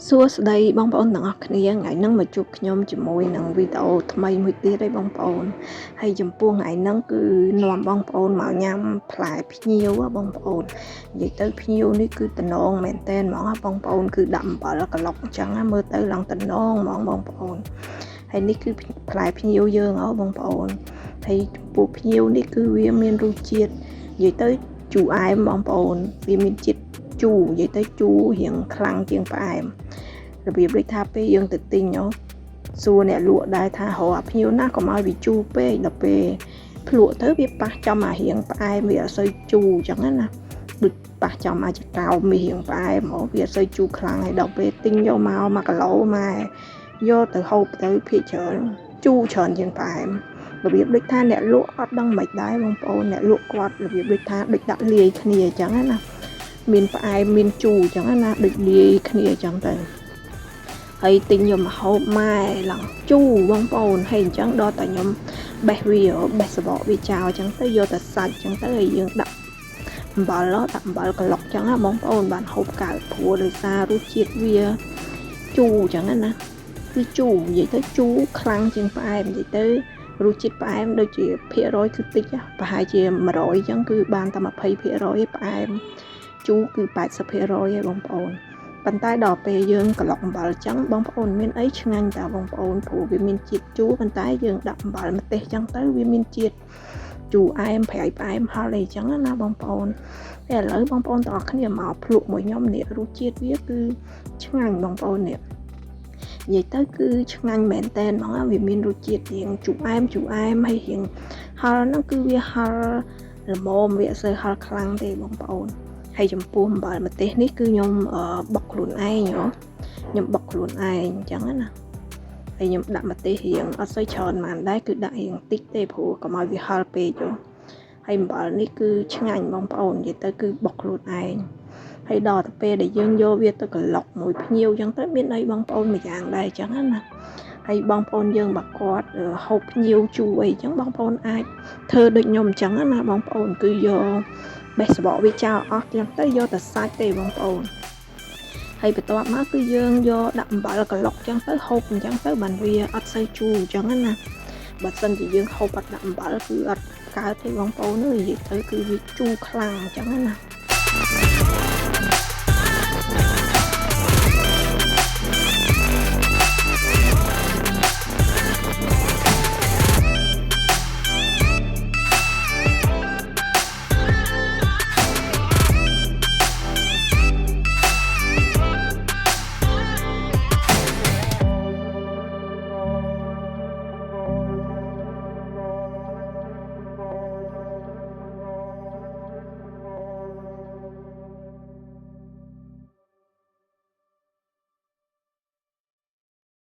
សួស្តីបងប្អូនទាំងអស់គ្នាថ្ងៃហ្នឹងមកជួបខ្ញុំជាមួយនឹងវីដេអូថ្មីមួយទៀតឯងបងប្អូនហើយចំពោះថ្ងៃហ្នឹងគឺនាំបងប្អូនមកញ៉ាំផ្លែផ្ញៀវបងប្អូននិយាយទៅផ្ញៀវនេះគឺតំណងមែនតែនហ្មងបងប្អូនគឺដាក់អំបិលក្លុកអញ្ចឹងមើលទៅឡើងតំណងហ្មងបងប្អូនហើយនេះគឺផ្លែផ្ញៀវយើងបងប្អូនហើយចំពោះផ្ញៀវនេះគឺវាមានរសជាតិនិយាយទៅជូរអែមបងប្អូនវាមានជាតិជូរនិយាយទៅជូររៀងខ្លាំងជាងផ្អែមរបៀបដូចថាពេលយើងទៅទិញសួរអ្នកលក់ដែរថារកអាភ្ញៀវណាកុំឲ្យវាជូរពេកដល់ពេលភ្លក់ទៅវាប៉ះចំអារៀងផ្អែមវាអត់សូវជូរអញ្ចឹងណាដូចប៉ះចំអាចកោមវារៀងផ្អែមមកវាអត់សូវជូរខ្លាំងហើយដល់ពេលទិញយកមក1គីឡូម៉ែយកទៅហូបទៅភាគច្រើនជូរច្រើនជាងផ្អែមរបៀបដូចថាអ្នកលក់អត់ដឹងមិនដែរបងប្អូនអ្នកលក់គាត់របៀបដូចថាដូចដាក់លាយគ្នាអញ្ចឹងណាមានផ្អែមមានជូរអញ្ចឹងណាដូចលាយគ្នាអញ្ចឹងទៅហើយទិញយកមកហូបម៉ែឡើងជូរបងប្អូនហើយអញ្ចឹងដល់តែខ្ញុំបេះវាបេះសបកវាចោលអញ្ចឹងទៅយកតែសាច់អញ្ចឹងទៅហើយយើងដាក់អំបិលដាក់អំបិលក្លុកអញ្ចឹងណាបងប្អូនបានហូបកើតព្រោះដោយសាររសជាតិវាជូរអញ្ចឹងណាគឺជូរនិយាយទៅជូរខ្លាំងជាងផ្អែមនិយាយទៅរសជាតិផ្អែមដូចជាភាគរយគឺតិចប្រហែលជា100អញ្ចឹងគឺបានតែ20%ឯផ្អែមជូរគឺ80%ឯបងប្អូនប៉ុន្តែដល់ពេលយើងក្លុកអំបិលអញ្ចឹងបងប្អូនមានអីឆ្ងាញ់តើបងប្អូនព្រោះវាមានជាតិជូរប៉ុន្តែយើងដាក់អំបិលម្ទេសអញ្ចឹងទៅវាមានជាតិជូរអែមប្រៃផ្អែមហឹរអីអញ្ចឹងណាបងប្អូនតែឥឡូវបងប្អូនទាំងអស់គ្នាមកភ្លក់មួយខ្ញុំនេះរសជាតិវាគឺឆ្ងាញ់បងប្អូននេះនិយាយទៅគឺឆ្ងាញ់មែនតែនហ្មងវាមានរសជាតិរៀងជូរអែមហើយរៀងហឹរហ្នឹងគឺវាហឹរល្មមវាអត់សូវហឹរខ្លាំងទេបងប្អូនហើយចំពោះអំបិលម្ទេសនេះគឺខ្ញុំបុកខ្លួនឯងខ្ញុំបុកខ្លួនឯងអញ្ចឹងណាហើយខ្ញុំដាក់ម្ទេសរៀងអត់សូវច្រើនប៉ុន្មានដែរគឺដាក់រៀងតិចទេព្រោះកុំឲ្យវាហឹរពេកហើយអំបិលនេះគឺឆ្ងាញ់បងប្អូននិយាយទៅគឺបុកខ្លួនឯងហើយដល់ទៅពេលដែលយើងយកវាទៅក្លុកមួយភ្ញៀវអញ្ចឹងទៅមានអីបងប្អូនមួយយ៉ាងដែរអញ្ចឹងណាហើយបងប្អូនយើងបើគាត់ហូបភ្ញៀវជូរអីអញ្ចឹងបងប្អូនអាចធ្វើដូចខ្ញុំអញ្ចឹងណាបងប្អូនគឺយកបេះសបកវាចោលអស់ចឹងទៅយកតែសាច់ទេបងប្អូនហើយបន្ទាប់មកគឺយើងយកដាក់អំបិលក្លុកចឹងទៅហូបអញ្ចឹងទៅបានវាអត់សូវជូរអញ្ចឹងណាបើសិនជាយើងហូបអត់ដាក់អំបិលគឺអត់កើតទេបងប្អូននិយាយទៅគឺវាជូរខ្លាំងអញ្ចឹងណា